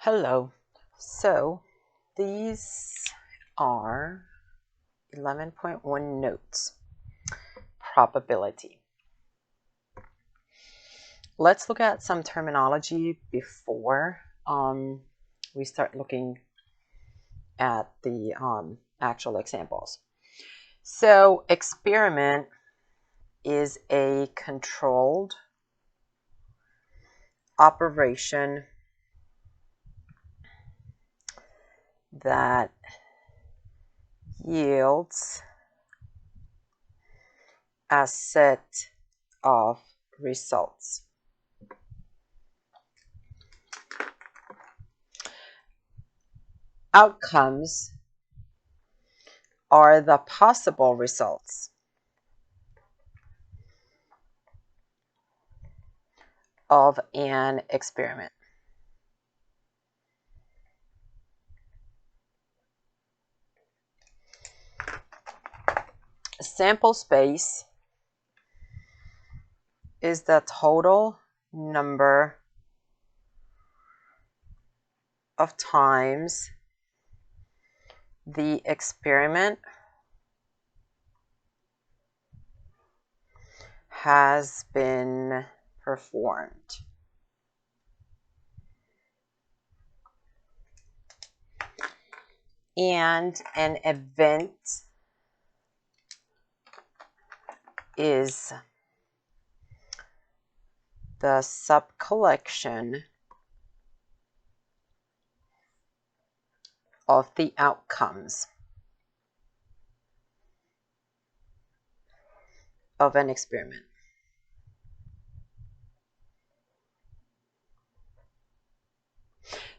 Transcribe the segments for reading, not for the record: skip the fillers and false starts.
Hello. So these are 11.1 notes. Probability. Let's look at some terminology before we start looking at the actual examples. So experiment is a controlled operation that yields a set of results. Outcomes are the possible results of an experiment. Sample space is the total number of times the experiment has been performed. And an event is the subcollection of the outcomes of an experiment.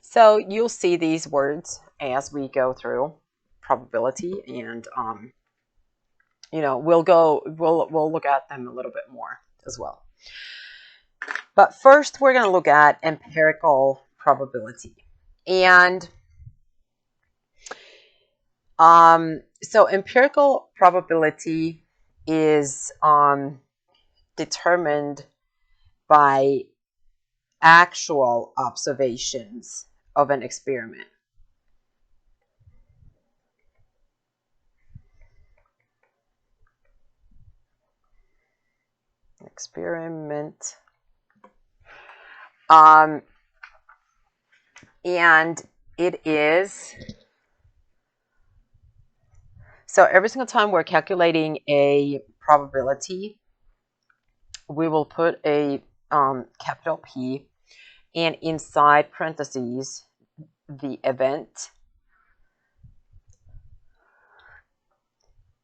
So you'll see these words as we go through probability, and we'll look at them a little bit more as well. But first, we're going to look at empirical probability. And so empirical probability is determined by actual observations of an experiment. And it is, so every single time we're calculating a probability, we will put a capital P, and inside parentheses, the event.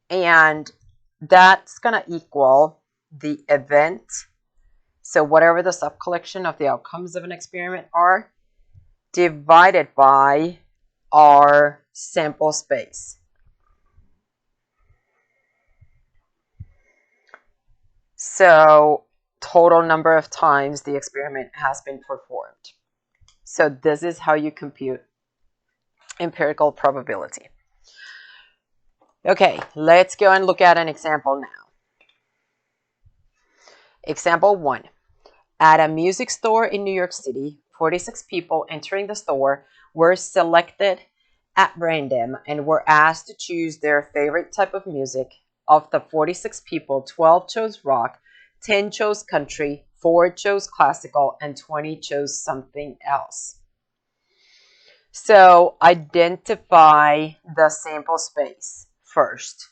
And that's going to equal the event. So whatever the subcollection of the outcomes of an experiment are, divided by our sample space. So total number of times the experiment has been performed. So this is how you compute empirical probability. Okay, let's go and look at an example now. Example 1. At a music store in New York City, 46 people entering the store were selected at random and were asked to choose their favorite type of music. Of the 46 people, 12 chose rock, 10 chose country, 4 chose classical, and 20 chose something else. So identify the sample space first.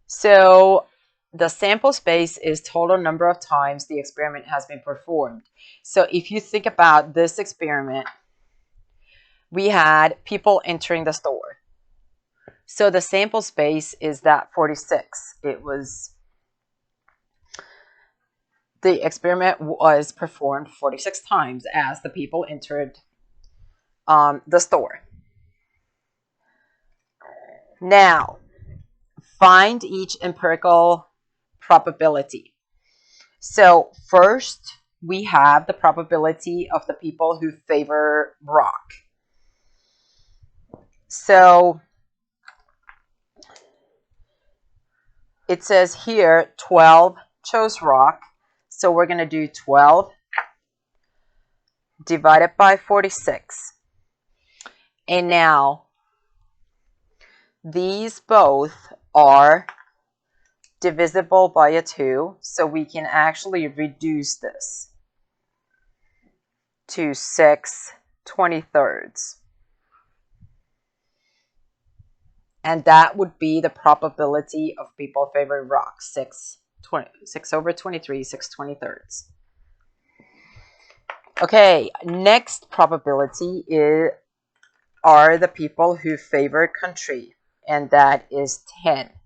So the sample space is total number of times the experiment has been performed. So if you think about this experiment, we had people entering the store. So the sample space is that 46. The experiment was performed 46 times as the people entered the store. Now, find each empirical probability. So first, we have the probability of the people who favor rock. So it says here 12 chose rock. So we're going to do 12 divided by 46. And now these both are divisible by a 2, so we can actually reduce this to 6/23. And that would be the probability of people favoring rock, 6/23, 6/23. Okay, next probability are the people who favor country, and that is 10.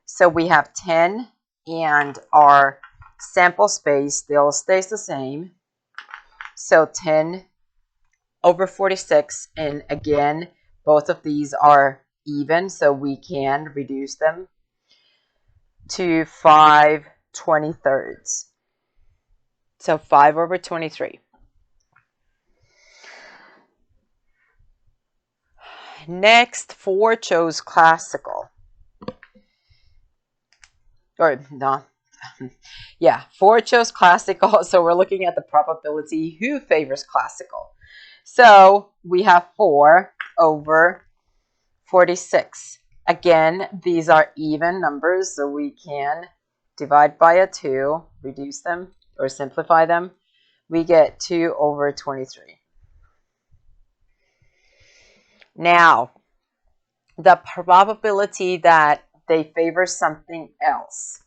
So we have 10, and our sample space still stays the same. So 10/46, and again, both of these are even, so we can reduce them to 5/23. So 5/23. Next, 4 chose classical. Or, no. Yeah, 4 chose classical, so we're looking at the probability who favors classical. So we have 4/46. Again, these are even numbers, so we can divide by a 2, reduce them, or simplify them. We get 2/23. Now, the probability that they favor something else.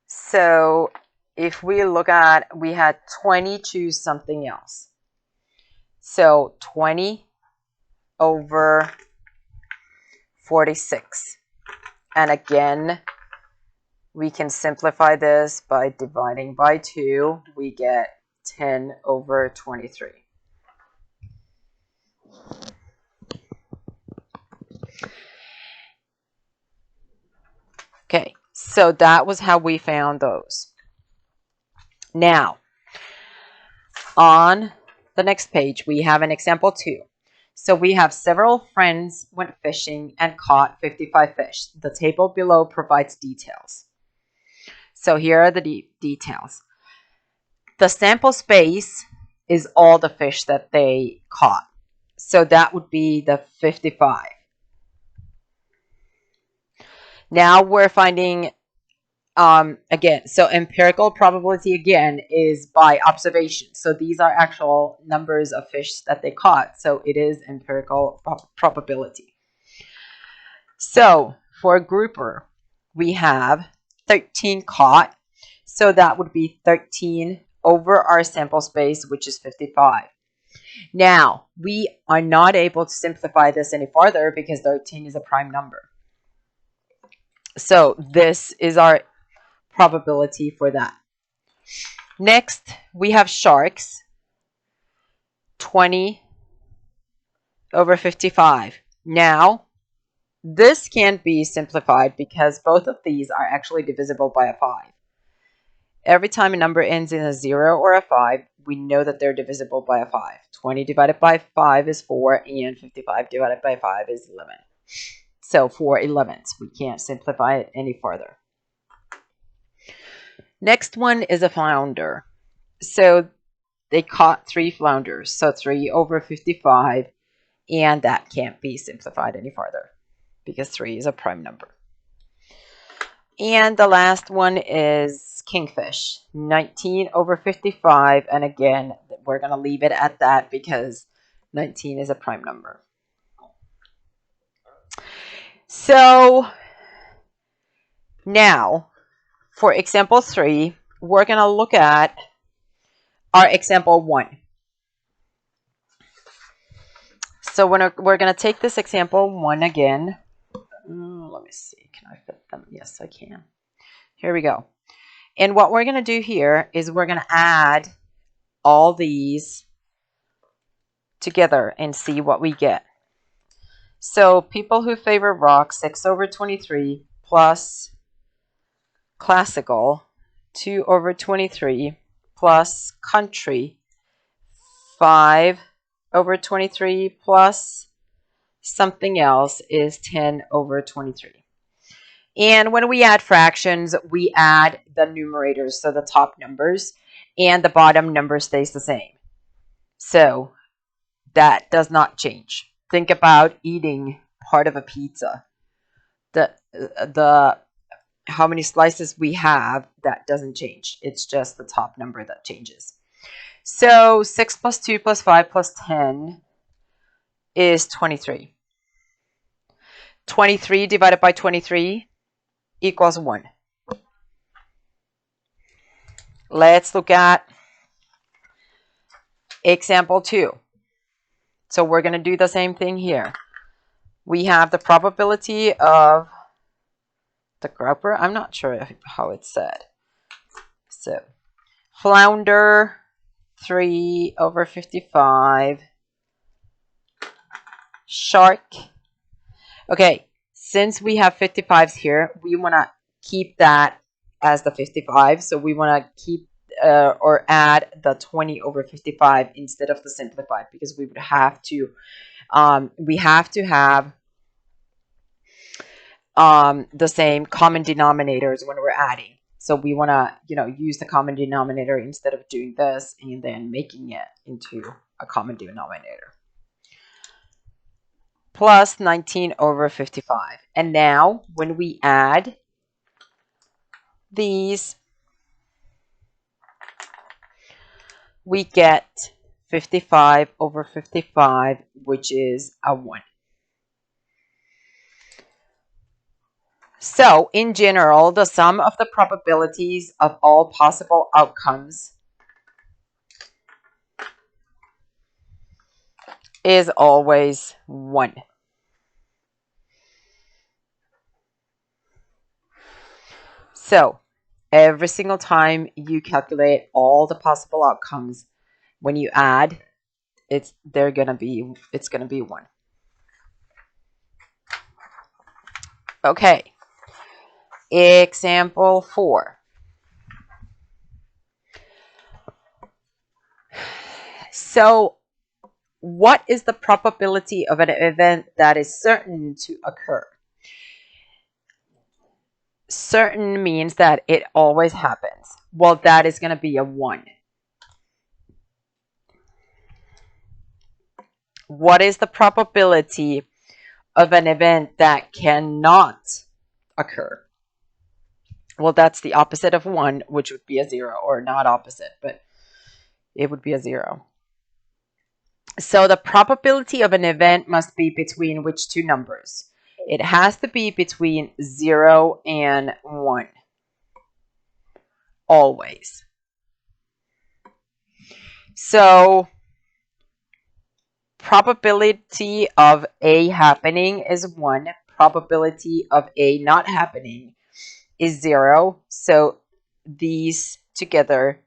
So if we look at, we had 20 choose something else. So 20/46. And again, we can simplify this by dividing by 2. We get 10/23. Okay, so that was how we found those. Now, on the next page, we have an example 2. So we have several friends went fishing and caught 55 fish. The table below provides details. So here are the details. The sample space is all the fish that they caught. So that would be the 55. Now we're finding, again, so empirical probability again is by observation. So these are actual numbers of fish that they caught. So it is empirical probability. So for a grouper, we have 13 caught. So that would be 13 over our sample space, which is 55. Now, we are not able to simplify this any farther because 13 is a prime number. So this is our probability for that. Next, we have sharks, 20/55. Now, this can't be simplified because both of these are actually divisible by a 5. Every time a number ends in a 0 or a 5, we know that they're divisible by a 5. 20 divided by 5 is 4, and 55 divided by 5 is 11. So 4/11. We can't simplify it any further. Next one is a flounder. So they caught 3 flounders. So 3/55, and that can't be simplified any further because 3 is a prime number. And the last one is kingfish, 19/55. And again, we're going to leave it at that because 19 is a prime number. So now, for example 3, we're going to look at our example 1. So we're going to take this example 1 again. Let me see. Can I fit them? Yes, I can. Here we go. And what we're going to do here is we're going to add all these together and see what we get. So people who favor rock, 6/23, plus classical, 2/23, plus country, 5/23, plus something else is 10/23. And when we add fractions, we add the numerators, so the top numbers. and the bottom number stays the same. So that does not change. Think about eating part of a pizza. The how many slices we have, that doesn't change. It's just the top number that changes. So 6 plus 2 plus 5 plus 10 is 23. 23 divided by 23 equals 1. Let's look at example 2. So we're going to do the same thing here. We have the probability of the grouper. I'm not sure how it's said. So flounder 3 over 55. Shark. Okay, since we have 55s here, we want to keep that as the 55. So we want to keep or add the 20 over 55 instead of the simplified, because we would have to have the same common denominators when we're adding. So we want to, use the common denominator instead of doing this and then making it into a common denominator. Plus 19 over 55. And now when we add these, we get 55 over 55, which is a 1. So, in general, the sum of the probabilities of all possible outcomes is always 1. So, every single time you calculate all the possible outcomes, when you add, it's gonna be 1. Okay. Example 4. So, what is the probability of an event that is certain to occur? Certain means that it always happens. Well, that is going to be a 1. What is the probability of an event that cannot occur? Well, that's the opposite of 1, which would be a 0, or not opposite, but it would be a 0. So the probability of an event must be between which two numbers? It has to be between 0 and 1. Always. So probability of A happening is 1. Probability of A not happening is 0. So these together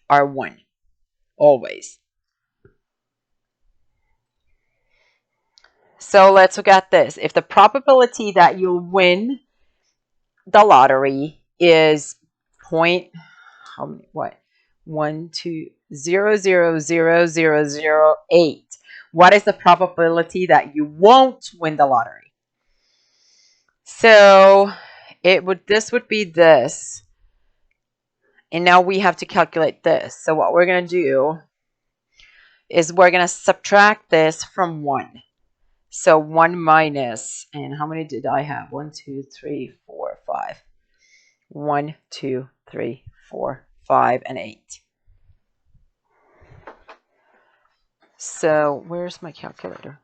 are 1. Always. So let's look at this. If the probability that you'll win the lottery is 0.000000008, what is the probability that you won't win the lottery? So this would be this. And now we have to calculate this. So what we're going to do is we're going to subtract this from 1. So 1 minus, and how many did I have? 1, 2, 3, 4, 5. 1, 2, 3, 4, 5, and 8. So where's my calculator?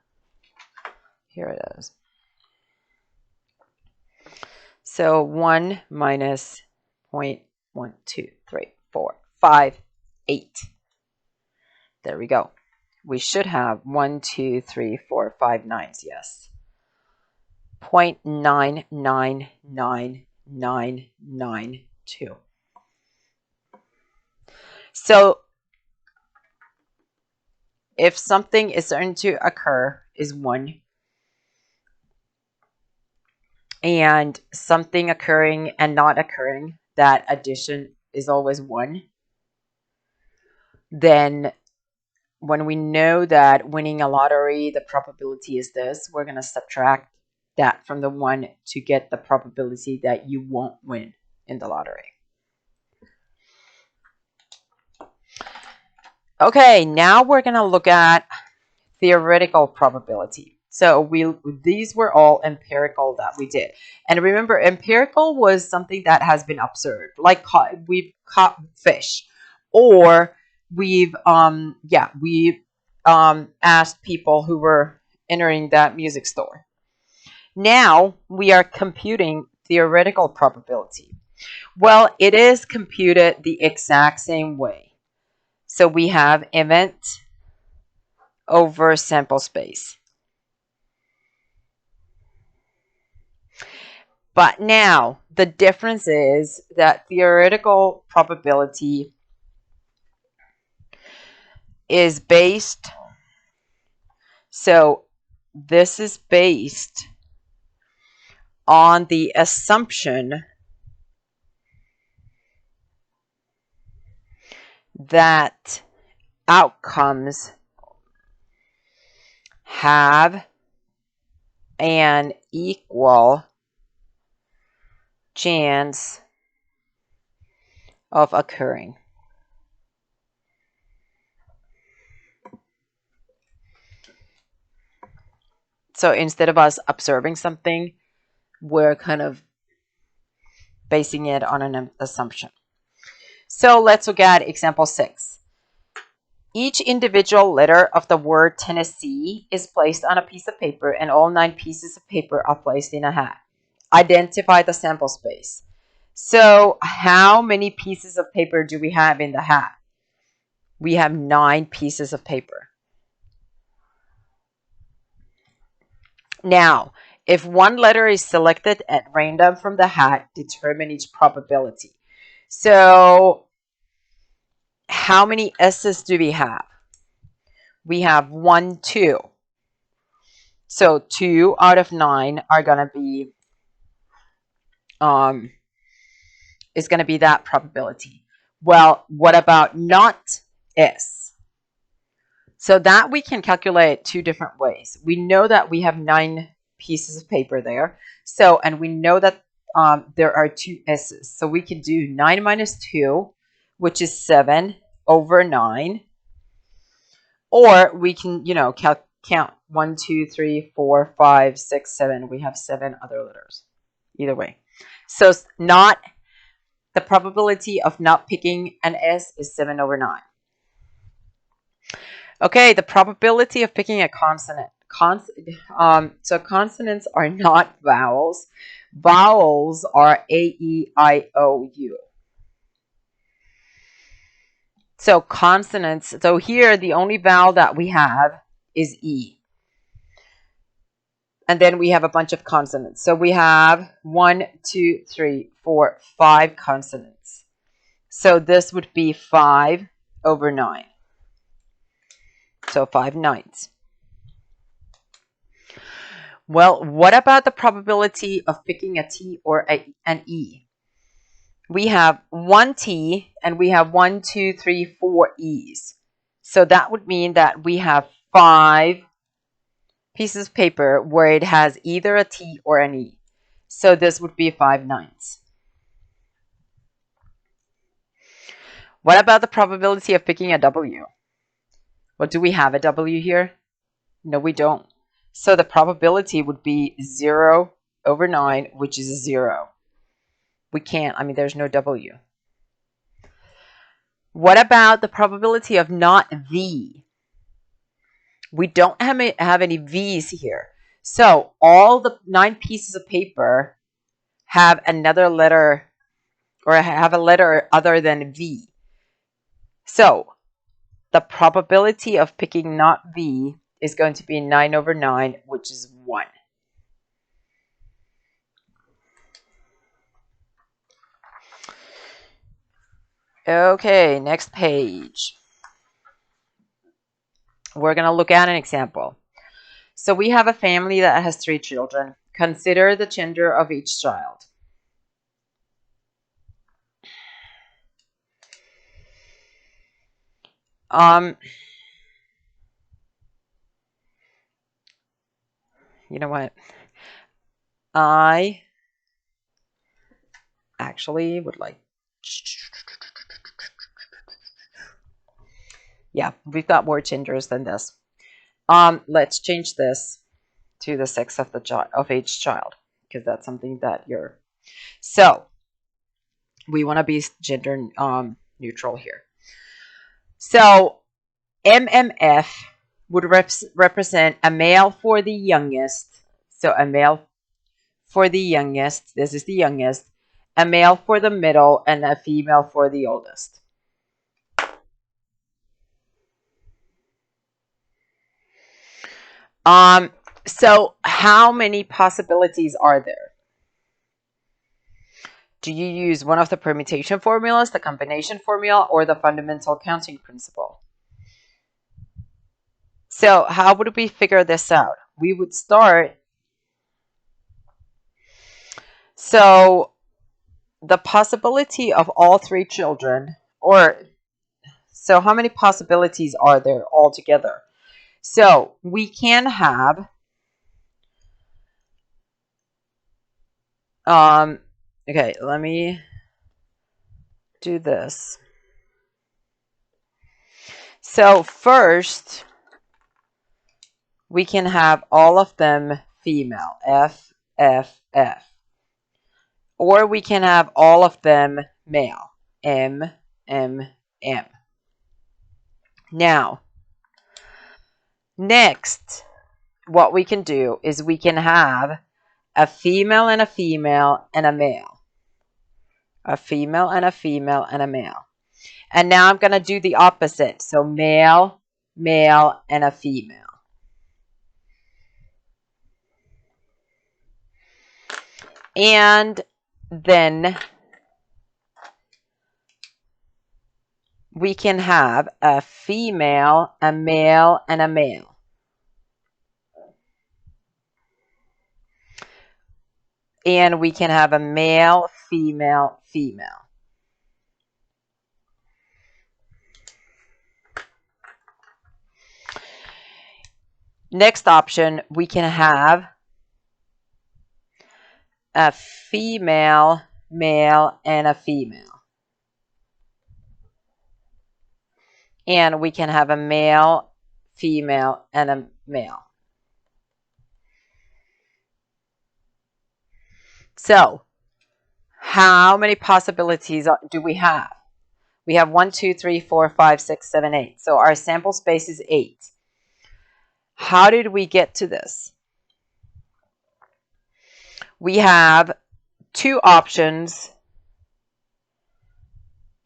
Here it is. So 1 minus 0.1, 2, 3, 4, 5, 8. There we go. We should have 1, 2, 3, 4, 5 nines, yes. 0.999992. So if something is certain to occur is 1, and something occurring and not occurring, that addition is always 1, then when we know that winning a lottery, the probability is this, we're going to subtract that from the 1 to get the probability that you won't win in the lottery. Okay, now we're going to look at theoretical probability. So these were all empirical that we did. And remember, empirical was something that has been observed, like we've caught fish, or we've asked people who were entering that music store. Now we are computing theoretical probability. Well, it is computed the exact same way. So we have event over sample space. But now the difference is that theoretical probability is based, so this is based on the assumption that outcomes have an equal chance of occurring. So instead of us observing something, we're kind of basing it on an assumption. So let's look at example 6. Each individual letter of the word Tennessee is placed on a piece of paper, and all 9 pieces of paper are placed in a hat. Identify the sample space. So how many pieces of paper do we have in the hat? We have 9 pieces of paper. Now, if one letter is selected at random from the hat, determine its probability. So how many S's do we have? We have 1, 2. So 2 out of 9 are going to be is going to be that probability. Well, what about not S? So that we can calculate 2 different ways. We know that we have 9 pieces of paper there. So, and we know that there are 2 S's. So we can do 9 minus 2, which is 7 over 9. Or we can, count 1, 2, 3, 4, 5, 6, 7. We have 7 other letters. Either way. So the probability of not picking an S is 7 over 9. Okay, the probability of picking a consonant. So consonants are not vowels. Vowels are A, E, I, O, U. So consonants, so here the only vowel that we have is E. And then we have a bunch of consonants. So we have 1, 2, 3, 4, 5 consonants. So this would be 5 over 9. So 5/9. Well, what about the probability of picking a T or an E? We have 1 T and we have 1, 2, 3, 4 E's. So that would mean that we have 5 pieces of paper where it has either a T or an E. So this would be 5/9. What about the probability of picking a W? Well, do we have a W here? No, we don't. So the probability would be 0 over 9, which is 0. We can't. I mean, there's no W. What about the probability of not V? We don't have any V's here. So all the 9 pieces of paper have another letter or have a letter other than V. So the probability of picking not V is going to be 9 over 9, which is 1. Okay, next page. We're going to look at an example. So we have a family that has 3 children. Consider the gender of each child. You know what? I actually would like Yeah, we've got more genders than this. Let's change this to the sex of each child, because that's something that you're. So we want to be gender neutral here. So MMF would represent a male for the youngest. So a male for the youngest. This is the youngest. A male for the middle, and a female for the oldest. So how many possibilities are there? Do you use one of the permutation formulas, the combination formula, or the fundamental counting principle? So how would we figure this out? We would start. So the possibility of all three children, so how many possibilities are there altogether? So we can have, okay, let me do this. So first, we can have all of them female, F, F, F. Or we can have all of them male, M, M, M. Now, next, what we can do is we can have a female and a female and a male. A female and a female and a male. And now I'm going to do the opposite. So male, male, and a female. And then we can have a female, a male, and a male. And we can have a male, female, female. Next option, we can have a female, male, and a female. And we can have a male, female, and a male. So, how many possibilities do we have? We have 1, 2, 3, 4, 5, 6, 7, 8. So our sample space is 8. How did we get to this? We have 2 options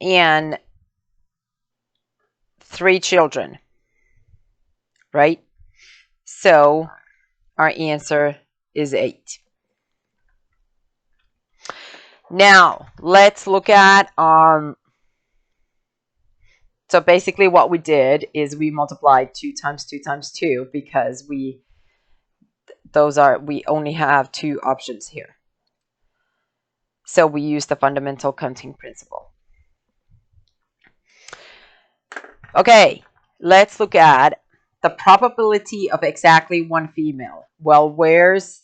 and 3 children, right? So our answer is 8. Now, let's look at, so basically what we did is we multiplied 2 times 2 times 2 because we only have 2 options here. So we use the fundamental counting principle. Okay, let's look at the probability of exactly one female. Well, where's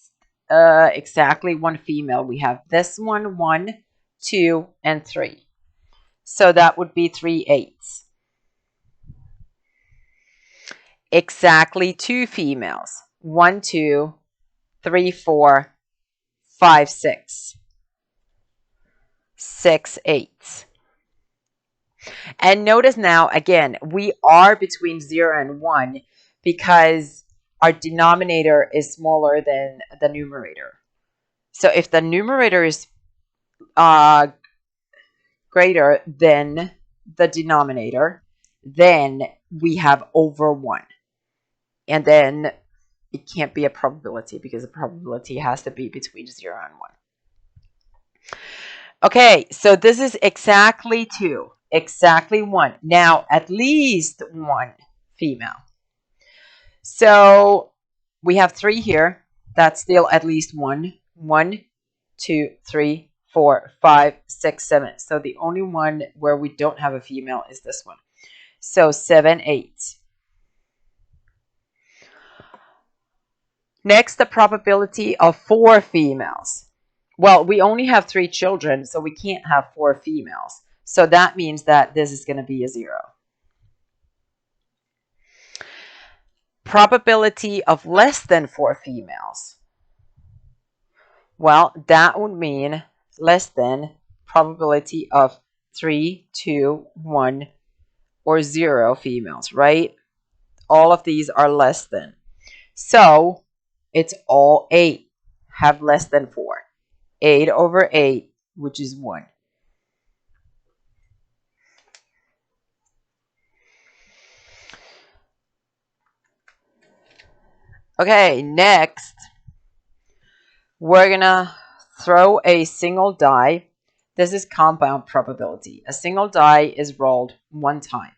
exactly one female? We have this one, 1, 2, and 3. So that would be 3/8. Exactly 2 females. 1, 2, 3, 4, 5, 6. 6/8. And notice now, again, we are between 0 and 1 because our denominator is smaller than the numerator. So if the numerator is greater than the denominator, then we have over 1. And then it can't be a probability because the probability has to be between 0 and 1. Okay, so this is exactly 2. Exactly 1. Now, at least 1 female. So we have 3 here. That's still at least 1. 1, 2, 3, 4, 5, 6, 7. So the only one where we don't have a female is this one. So 7/8. Next, the probability of 4 females. Well, we only have 3 children, so we can't have 4 females. So that means that this is going to be a 0. probability of less than 4 females. Well, that would mean less than probability of 3, 2, 1, or 0 females, right? All of these are less than. So it's all 8 have less than 4. 8 over 8, which is 1. Okay, next, we're going to throw a single die. This is compound probability. A single die is rolled one time.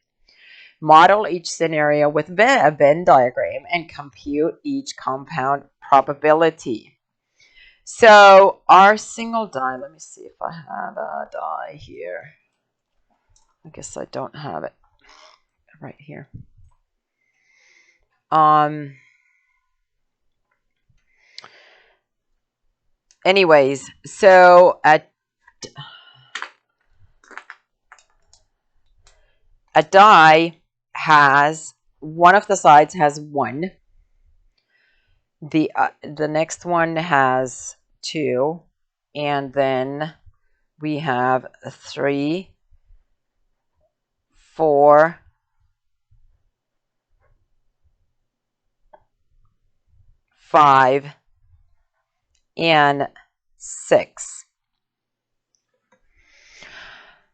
Model each scenario with a Venn diagram and compute each compound probability. So our single die, let me see if I have a die here. I guess I don't have it right here. Anyways, so a die has, one of the sides has 1. The next one has 2. And then we have 3, 4, 5, and 6.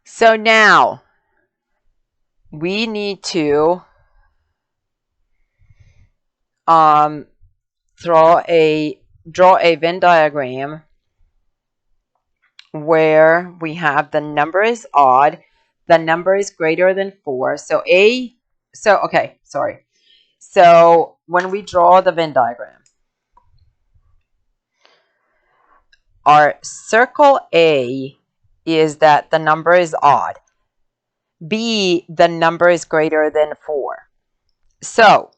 So now we need to draw a Venn diagram where we have the number is odd, the number is greater than 4. So So when we draw the Venn diagram, our circle A is that the number is odd. B, the number is greater than 4. So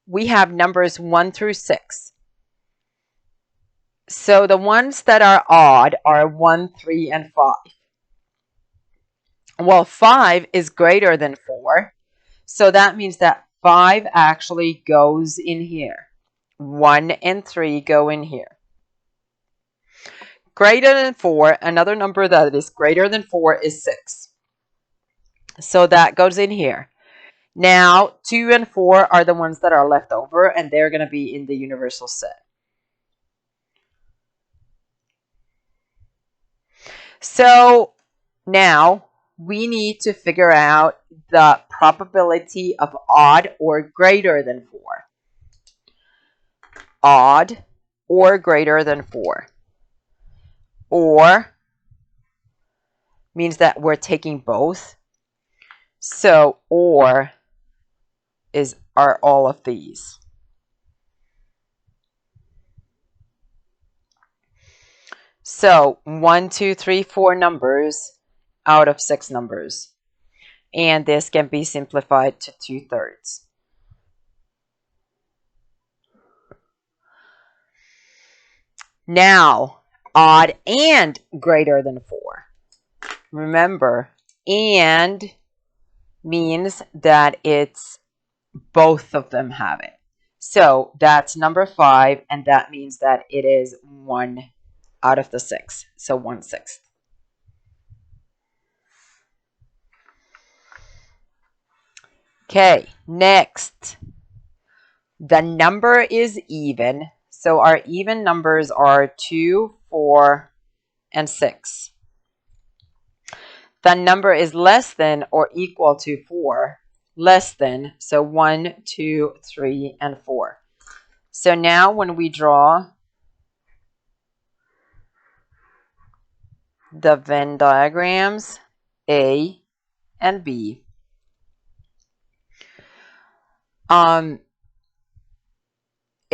we have numbers 1 through 6. So the ones that are odd are 1, 3, and 5. Well, 5 is greater than 4. So that means that 5 actually goes in here. 1 and 3 go in here. Greater than 4, another number that is greater than 4 is 6. So that goes in here. Now, 2 and 4 are the ones that are left over, and they're going to be in the universal set. So now we need to figure out the probability of odd or greater than 4. Odd or greater than 4. Or means that we're taking both. So or are all of these. So 1, 2, 3, 4 numbers out of 6 numbers. And this can be simplified to 2/3. Now, odd and greater than 4. Remember, and means that it's both of them have it. So that's number 5, and that means that it is 1 out of the 6. So 1/6. Okay, next. The number is even. So our even numbers are 2, 4, and 6. The number is less than or equal to 4. Less than, so 1, 2, 3, and 4. So now when we draw the Venn diagrams, A and B,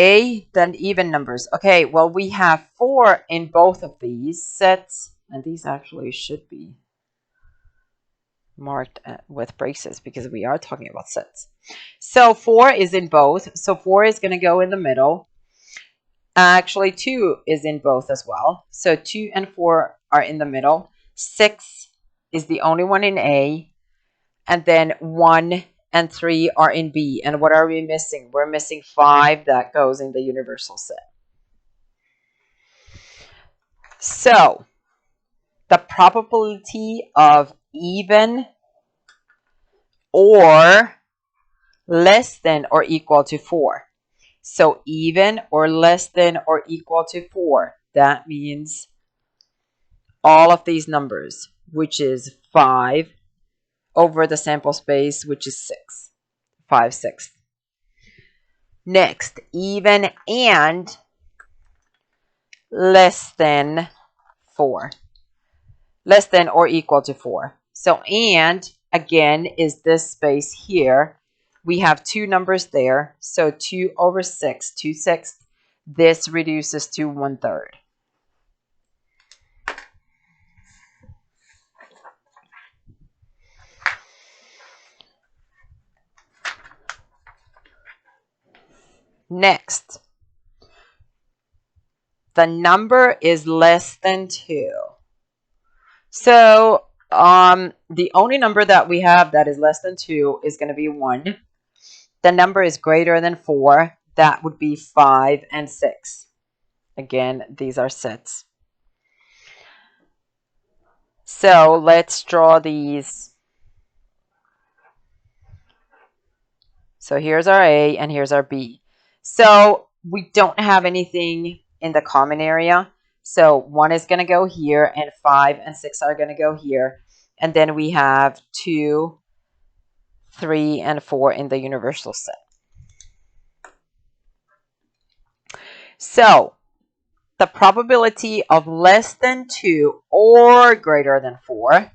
A, then even numbers. Okay, well, we have 4 in both of these sets, and these actually should be marked with braces because we are talking about sets. So 4 is in both, so 4 is going to go in the middle. Actually, 2 is in both as well. So 2 and 4 are in the middle. 6 is the only one in A, and then 1 and 3 are in B. And what are we missing? We're missing 5 that goes in the universal set. So the probability of even or less than or equal to 4. So even or less than or equal to 4. That means all of these numbers, which is 5 over the sample space, which is 6. 5/6. Next, even and less than 4. Less than or equal to 4. So and, again, is this space here. We have 2 numbers there. So 2 over 6, 2/6. This reduces to 1/3. Next, the number is less than 2. So the only number that we have that is less than 2 is going to be 1. The number is greater than 4. That would be 5 and 6. Again, these are sets. So let's draw these. So here's our A and here's our B. So we don't have anything in the common area. So 1 is going to go here and 5 and 6 are going to go here. And then we have 2, 3, and 4 in the universal set. So the probability of less than 2 or greater than 4.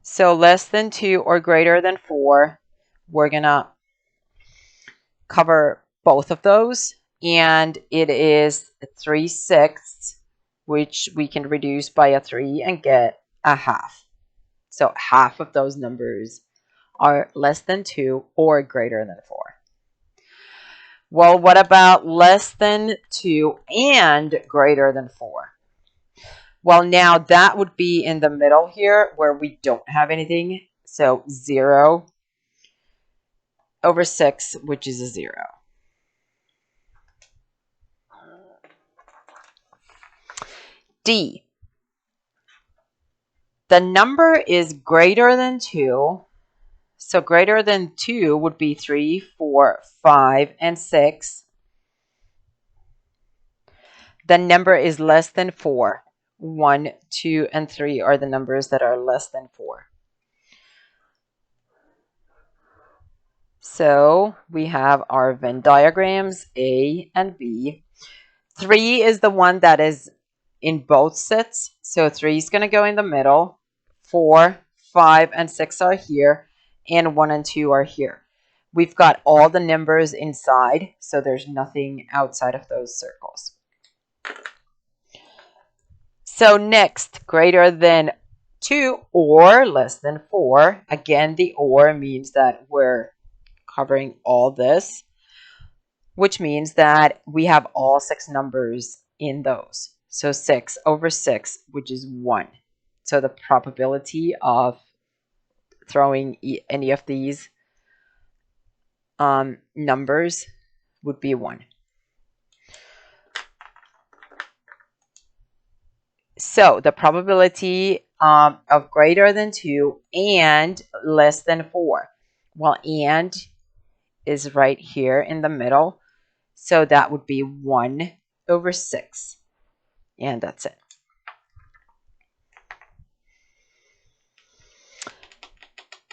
So less than 2 or greater than 4, we're going to cover both of those. And it is 3/6, which we can reduce by a 3 and get a half. So half of those numbers are less than 2 or greater than 4. Well, what about less than 2 and greater than 4? Well, now that would be in the middle here where we don't have anything. So 0 over 6, which is a 0. D. The number is greater than 2. So greater than 2 would be 3, 4, 5, and 6. The number is less than 4. 1, 2, and 3 are the numbers that are less than 4. So we have our Venn diagrams, A and B. 3 is the one that is in both sets. So 3 is going to go in the middle. 4, 5, and 6 are here. And 1 and 2 are here. We've got all the numbers inside. So there's nothing outside of those circles. So next, greater than 2 or less than 4. Again, the or means that we're covering all this, which means that we have all 6 numbers in those. So 6 over 6, which is 1. So the probability of throwing any of these numbers would be 1. So the probability of greater than 2 and less than 4. Well, and is right here in the middle. So that would be 1 over 6. And that's it.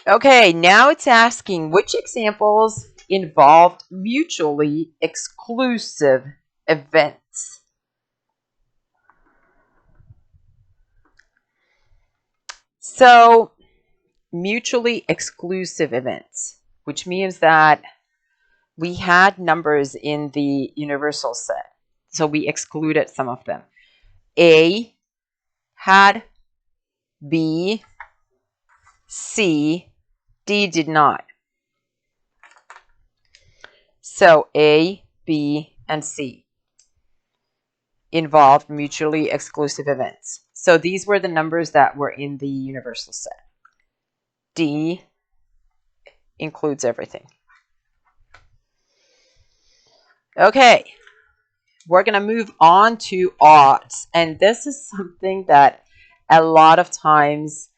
Okay, now it's asking which examples involved mutually exclusive events. So, mutually exclusive events, which means that we had numbers in the universal set. So we excluded some of them. A had, B, C, D did not. So A, B, and C involved mutually exclusive events. So these were the numbers that were in the universal set. D, includes everything. Okay, we're going to move on to odds. And this is something that a lot of times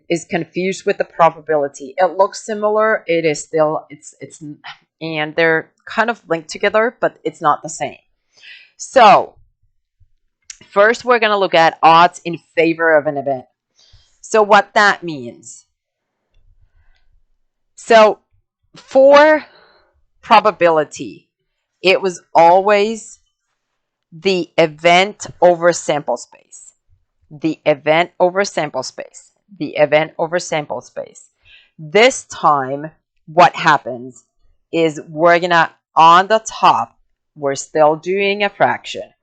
is confused with the probability. It looks similar. It is still, and they're kind of linked together, but it's not the same. So first, we're going to look at odds in favor of an event. So what that means. So for probability, it was always the event over sample space. The event over sample space. The event over sample space. This time, what happens is we're going to, on the top, we're still doing a fraction,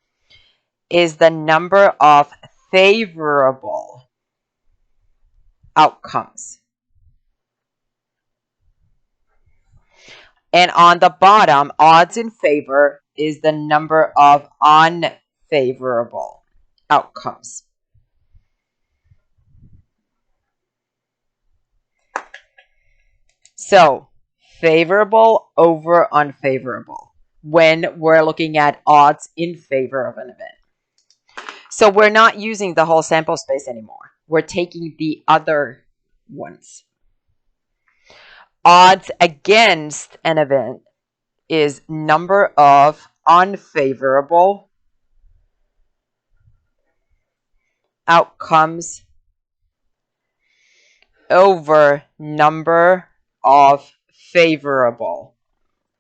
is the number of favorable outcomes. And on the bottom, odds in favor is the number of unfavorable outcomes. So, favorable over unfavorable when we're looking at odds in favor of an event. So we're not using the whole sample space anymore. We're taking the other ones. Odds against an event is number of unfavorable outcomes over number of favorable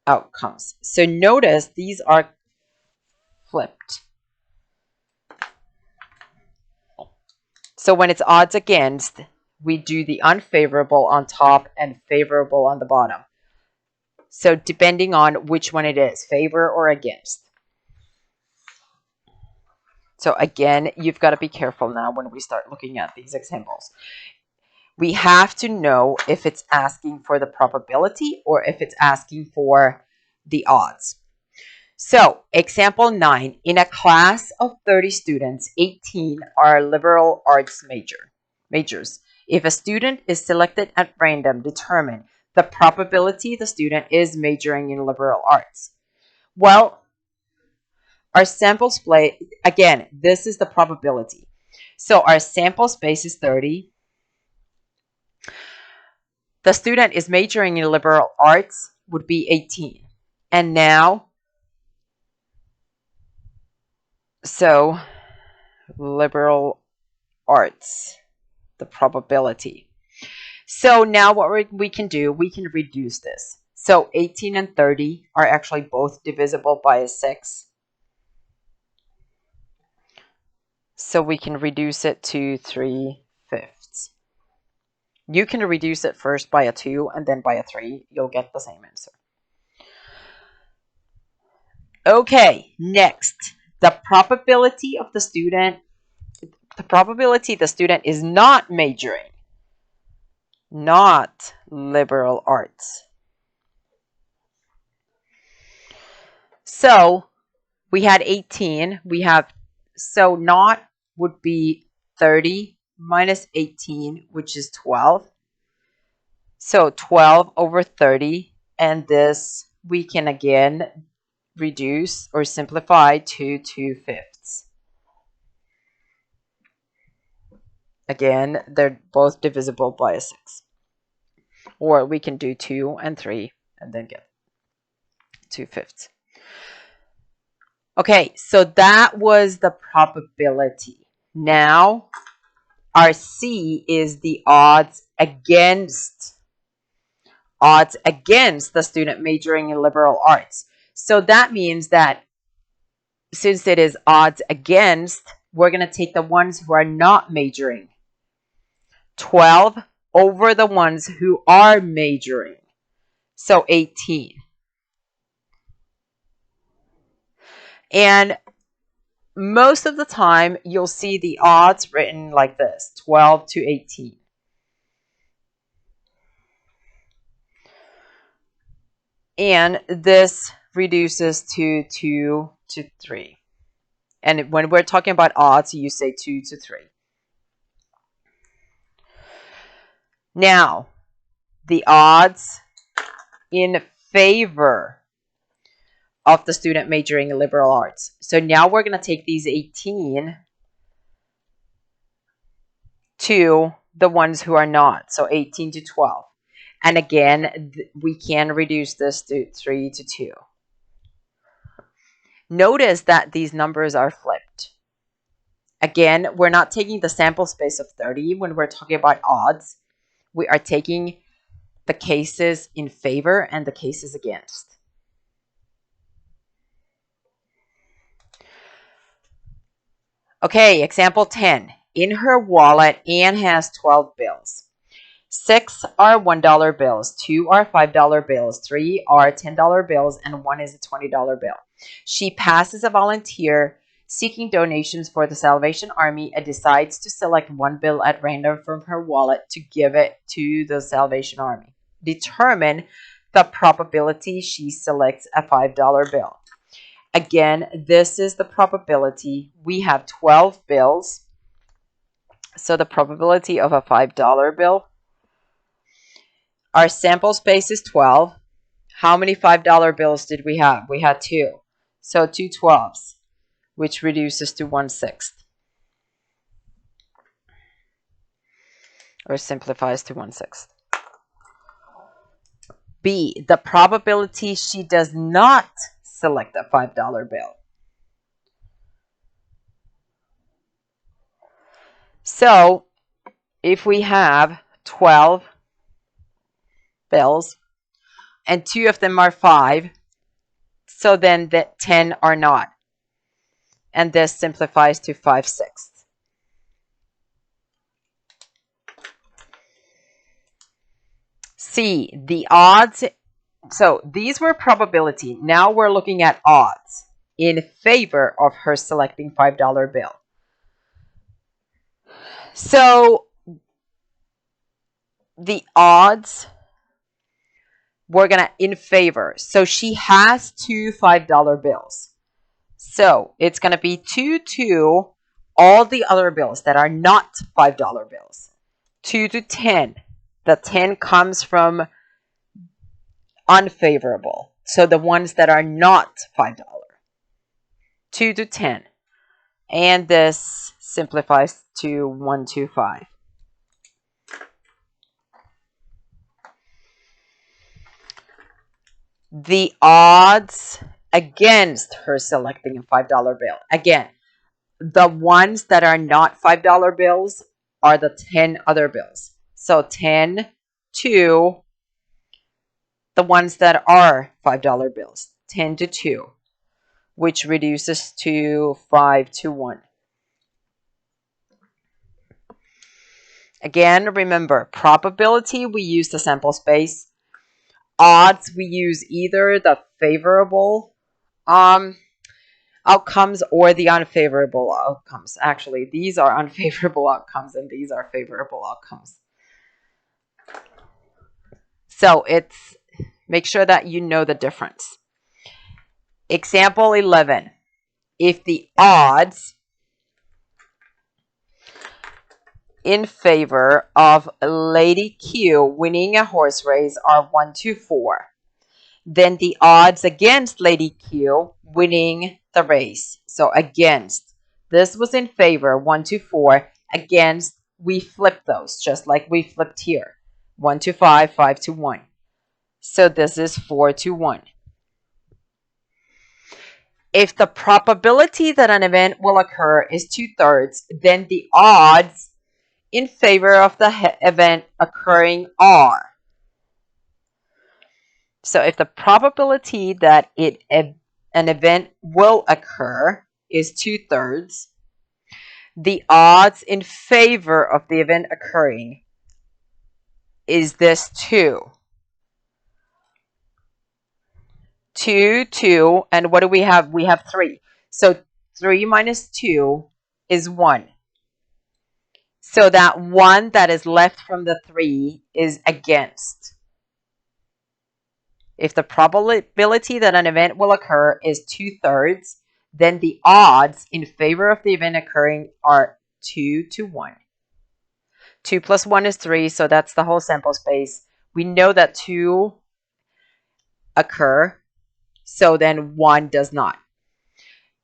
outcomes. So notice these are flipped. So when it's odds against, we do the unfavorable on top and favorable on the bottom. So depending on which one it is, favor or against. So again, you've got to be careful now when we start looking at these examples. We have to know if it's asking for the probability or if it's asking for the odds. So, example 9. In a class of 30 students, 18 are liberal arts majors. If a student is selected at random, determine the probability the student is majoring in liberal arts. Well, our sample space, again, this is the probability. So our sample space is 30. The student is majoring in liberal arts would be 18. And now, so liberal arts, the probability. So now what we can do, we can reduce this. So 18 and 30 are actually both divisible by a 6. So we can reduce it to 3/5. You can reduce it first by a 2 and then by a 3. You'll get the same answer. Okay, next. The probability the student is not majoring. Not liberal arts. So we had 18. So not would be 30 minus 18, which is 12. So 12 over 30. And this we can again reduce or simplify to 2/5. Again, they're both divisible by a 6. Or we can do 2 and 3 and then get 2/5. Okay, so that was the probability. Now, our C is the odds against the student majoring in liberal arts. So that means that since it is odds against, we're going to take the ones who are not majoring. 12 over the ones who are majoring. So 18. And most of the time, you'll see the odds written like this, 12 to 18. And this reduces to 2 to 3. And when we're talking about odds, you say 2 to 3. Now, the odds in favor of the student majoring in liberal arts. So now we're going to take these 18 to the ones who are not. So 18 to 12. And again, we can reduce this to 3 to 2. Notice that these numbers are flipped. Again, we're not taking the sample space of 30 when we're talking about odds. We are taking the cases in favor and the cases against. Okay, example 10. In her wallet, Anne has 12 bills. 6 are $1 bills, 2 are $5 bills, 3 are $10 bills, and 1 is a $20 bill. She passes a volunteer seeking donations for the Salvation Army and decides to select one bill at random from her wallet to give it to the Salvation Army. Determine the probability she selects a $5 bill. Again, this is the probability. We have 12 bills. So the probability of a $5 bill. Our sample space is 12. How many $5 bills did we have? We had 2. So 2 12s, which reduces to 1/6. Or simplifies to 1/6. B, the probability she does not select a $5 bill. So if we have 12 bills and 2 of them are 5, so then the 10 are not. And this simplifies to 5/6. C, the odds. So these were probability. Now we're looking at odds in favor of her selecting $5 bill. So the odds, we're going to in favor. So she has 2 $5 bills. So it's going to be 2 to all the other bills that are not $5 bills. 2 to 10. The 10 comes from unfavorable. So the ones that are not $5. 2 to 10. And this simplifies to 125. The odds against her selecting a $5 bill. Again, the ones that are not $5 bills are the 10 other bills. So 10 to the ones that are $5 bills. 10 to 2, which reduces to 5 to 1. Again, remember, probability, we use the sample space. Odds, we use either the favorable outcomes or the unfavorable outcomes. Actually, these are unfavorable outcomes and these are favorable outcomes. So it's, make sure that you know the difference. Example 11. If the odds in favor of Lady Q winning a horse race are 1 to 4, then the odds against Lady Q winning the race. So against. This was in favor, 1 to 4. Against, we flip those, just like we flipped here. 1 to 5, 5 to 1. So this is 4 to 1. If the probability that an event will occur is 2/3, then the odds in favor of the event occurring are. So if the probability that an event will occur is 2/3, the odds in favor of the event occurring is this 2. 2, 2, and what do we have? We have 3. So 3 minus 2 is 1. So that 1 that is left from the 3 is against. If the probability that an event will occur is 2/3, then the odds in favor of the event occurring are 2 to 1. 2 plus 1 is 3, so that's the whole sample space. We know that 2 occur, so then 1 does not.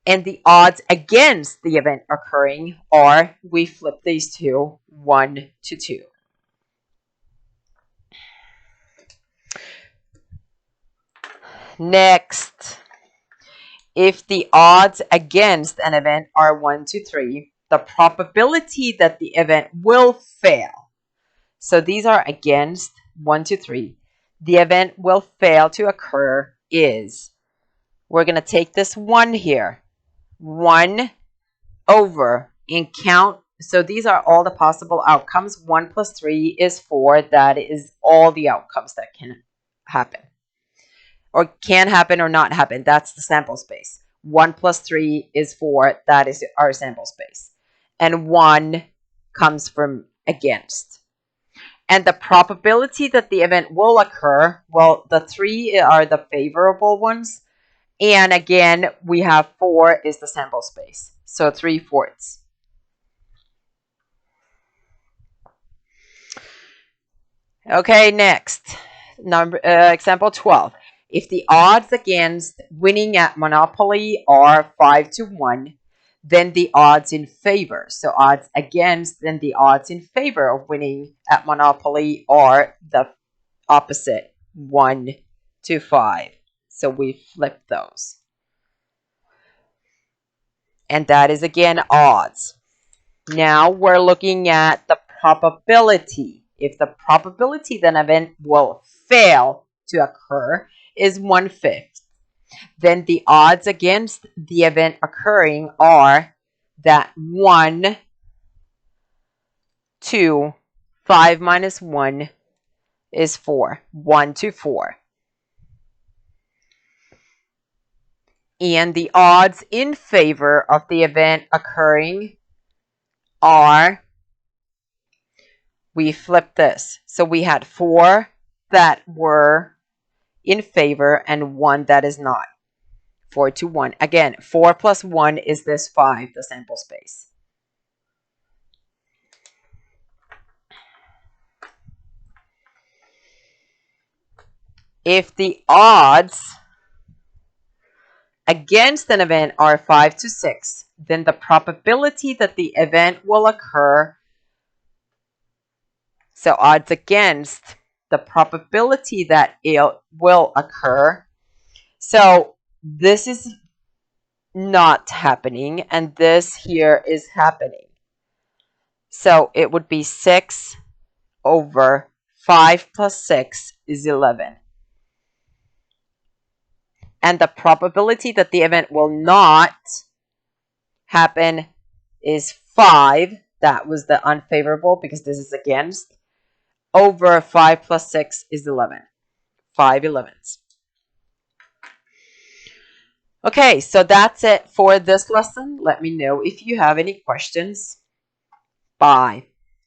And the odds against the event occurring are, we flip these two, 1 to 2. Next, if the odds against an event are 1 to 3, the probability that the event will fail. So these are against 1 to 3. The event will fail to occur is, we're going to take this 1 here, 1 over and count. So these are all the possible outcomes. 1 plus 3 is 4. That is all the outcomes that can happen. Or can happen or not happen. That's the sample space. 1 plus 3 is 4. That is our sample space. And 1 comes from against. And the probability that the event will occur, well, the 3 are the favorable ones. And again, we have 4 is the sample space. So 3/4. Okay, next. Example 12. If the odds against winning at Monopoly are 5 to 1, then the odds in favor. So odds against, then the odds in favor of winning at Monopoly are the opposite, 1 to 5. So we flip those. And that is again odds. Now we're looking at the probability. If the probability that an event will fail to occur is 1/5, then the odds against the event occurring are that 1 to 5 minus 1 is 4. 1 to 4. And the odds in favor of the event occurring are, we flip this. So we had 4 that were in favor and 1 that is not. 4 to 1. Again, 4 plus 1 is this 5, the sample space. If the odds against an event are 5 to 6, then the probability that the event will occur, so odds against, the probability that it will occur, so this is not happening and this here is happening. So it would be 6 over 5 plus 6 is 11. And the probability that the event will not happen is 5. That was the unfavorable because this is against. Over 5 plus 6 is 11. 5 11ths. Okay, so that's it for this lesson. Let me know if you have any questions. Bye.